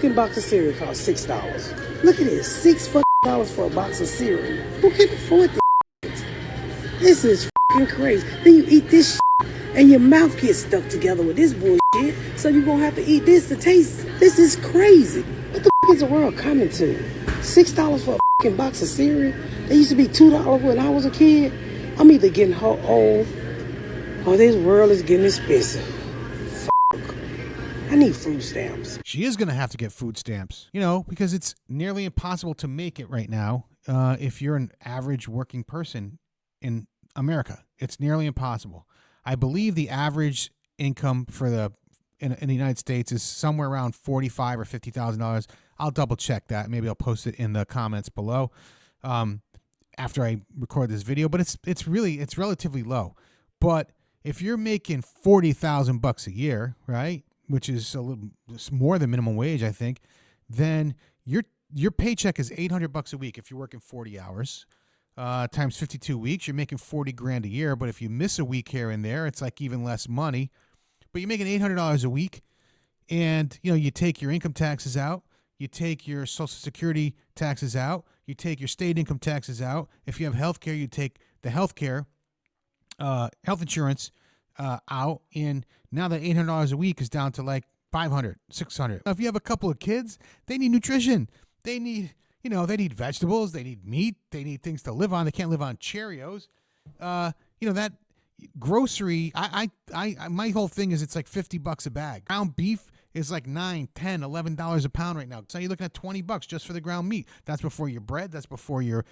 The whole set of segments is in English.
fucking box of cereal costs $6. Look at this, $6 for a box of cereal. Who can afford this? This is fucking crazy. Then you eat this shit, and your mouth gets stuck together with this bullshit. So you're gonna have to eat this to taste. This is crazy. What the is the world coming to? $6 for a fucking box of cereal? They used to be $2 when I was a kid. I'm either getting old or this world is getting expensive. I need food stamps. She is going to have to get food stamps, because it's nearly impossible to make it right now if you're an average working person in America. It's nearly impossible. I believe the average income for in the United States is somewhere around $45,000 or $50,000. I'll double check that. Maybe I'll post it in the comments below after I record this video. But it's relatively low. But if you're making $40,000 a year, right, which is a little more than minimum wage, I think, then your paycheck is $800 a week if you're working 40 hours. Times 52 weeks, you're making $40,000 a year. But if you miss a week here and there, it's like even less money. But you're making $800 a week, and you take your income taxes out, you take your Social Security taxes out, you take your state income taxes out. If you have health care, you take the health insurance out, and now that $800 a week is down to like $500, $600. Now, if you have a couple of kids, they need nutrition. They need, they need vegetables. They need meat. They need things to live on. They can't live on Cheerios. That grocery. My whole thing is it's like $50 a bag. Ground beef is like $9, $10, $11 a pound right now. So you're looking at $20 just for the ground meat. That's before your bread. That's before your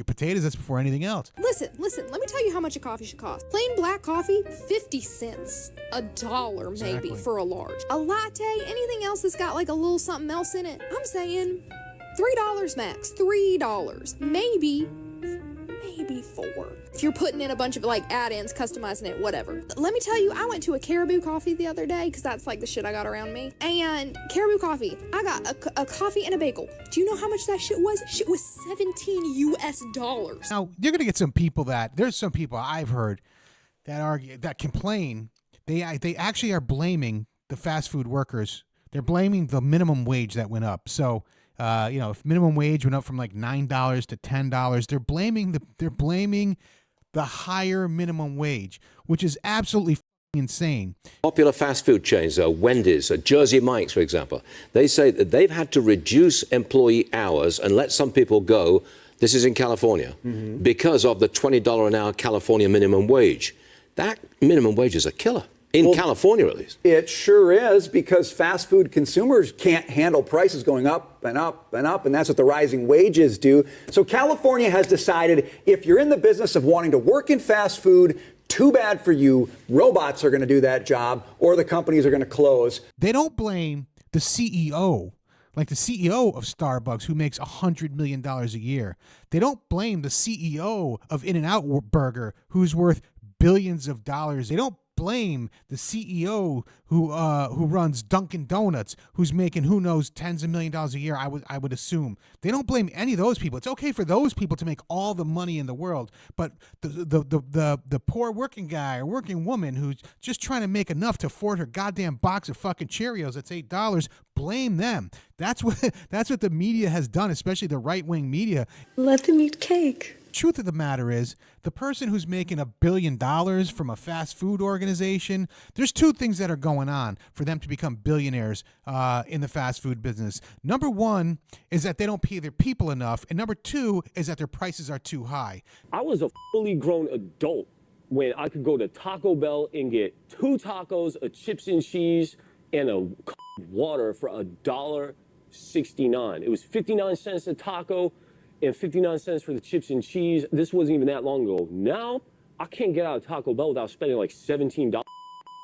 potatoes. That's before anything else. Listen. Let me tell you how much a coffee should cost. Plain black coffee, 50 cents. $1 maybe for a large. A latte, anything else that's got like a little something else in it. I'm saying $3 max. $3. Maybe $4. If you're putting in a bunch of like add-ins, customizing it, whatever. Let me tell you, I went to a Caribou Coffee the other day because that's like the shit I got around me. And Caribou Coffee, I got a coffee and a bagel. Do you know how much that shit was? Shit was $17. Now, you're going to get some people there's some people I've heard that complain. They actually are blaming the fast food workers. They're blaming the minimum wage that went up. So, if minimum wage went up from like $9 to $10, they're blaming the higher minimum wage, which is absolutely insane. Popular fast food chains, Wendy's, Jersey Mike's, for example, they say that they've had to reduce employee hours and let some people go. This is in California, because of the $20 an hour California minimum wage. That minimum wage is a killer. In California, at least. It sure is, because fast food consumers can't handle prices going up and up and up, and that's what the rising wages do. So California has decided if you're in the business of wanting to work in fast food, too bad for you. Robots are going to do that job, or the companies are going to close. They don't blame the CEO, like the CEO of Starbucks, who makes $100 million a year. They don't blame the CEO of In-N-Out Burger, who's worth billions of dollars. They don't blame the CEO who runs Dunkin' Donuts, who's making who knows tens of millions of dollars a year. I would assume they don't blame any of those people. It's okay for those people to make all the money in the world, but the poor working guy or working woman who's just trying to make enough to afford her goddamn box of fucking Cheerios that's $8, blame them. That's what the media has done, especially the right-wing media. Let them eat cake. Truth of the matter is, the person who's making $1 billion from a fast food organization, there's two things that are going on for them to become billionaires in the fast food business. Number one is that they don't pay their people enough, and number two is that their prices are too high. I was a fully grown adult when I could go to Taco Bell and get 2 tacos, a chips and cheese, and a water for $1.69. It was 59 cents a taco and 59 cents for the chips and cheese. This wasn't even that long ago. Now, I can't get out of Taco Bell without spending like $17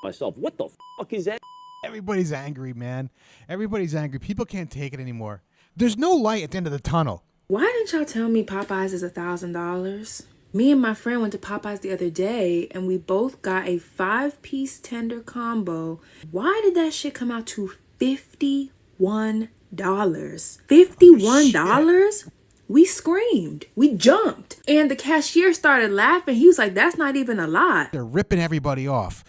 myself. What the fuck is that? Everybody's angry, man. Everybody's angry. People can't take it anymore. There's no light at the end of the tunnel. Why didn't y'all tell me Popeyes is $1,000? Me and my friend went to Popeyes the other day, and we both got a 5-piece tender combo. Why did that shit come out to $51? $51? We screamed. We jumped. And the cashier started laughing. He was like, that's not even a lot. They're ripping everybody off.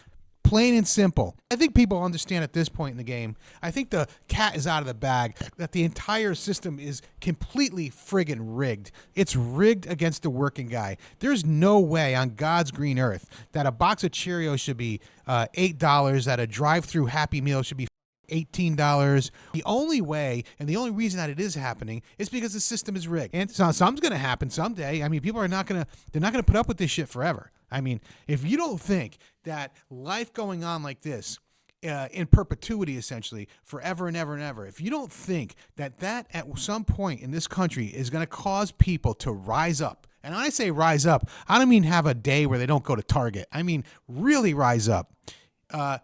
Plain and simple. I think people understand at this point in the game. I think the cat is out of the bag, that the entire system is completely friggin' rigged. It's rigged against the working guy. There's no way on God's green earth that a box of Cheerios should be $8, that a drive-through Happy Meal should be $18. The only way and the only reason that it is happening is because the system is rigged. And so something's going to happen someday. I mean, people are not going to put up with this shit forever. I mean, if you don't think that life going on like this in perpetuity, essentially, forever and ever and ever, if you don't think that at some point in this country is going to cause people to rise up, and when I say rise up, I don't mean have a day where they don't go to Target. I mean really rise up.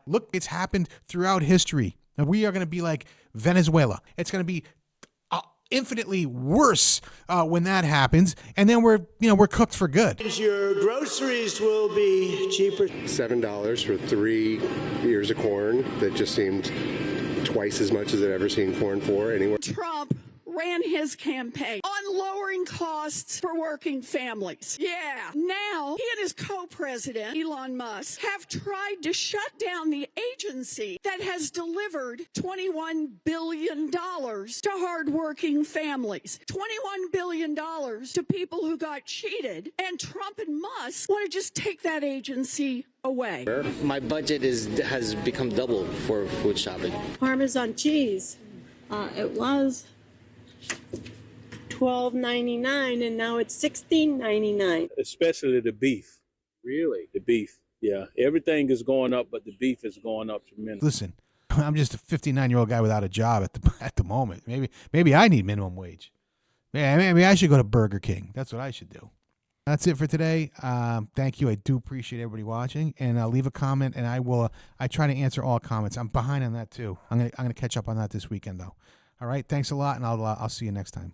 Look, it's happened throughout history. And we are going to be like Venezuela. It's going to be infinitely worse when that happens, and then we're cooked for good. Your groceries will be cheaper. $7 for 3 ears of corn. That just seemed twice as much as I've ever seen corn for anywhere. Trump ran his campaign on lowering costs for working families. Yeah. Now, he and his co-president, Elon Musk, have tried to shut down the agency that has delivered $21 billion to hardworking families. $21 billion to people who got cheated. And Trump and Musk want to just take that agency away. My budget has become double for food shopping. Parmesan cheese, it was $12.99 and now it's $16.99. Especially the beef. Really? The beef. Yeah. Everything is going up, but the beef is going up tremendously. Listen, I'm just a 59-year-old guy without a job at the moment. Maybe I need minimum wage. Maybe I should go to Burger King. That's what I should do. That's it for today. Thank you. I do appreciate everybody watching, and leave a comment, and I try to answer all comments. I'm behind on that too. I'm gonna catch up on that this weekend though. All right. Thanks a lot, and I'll see you next time.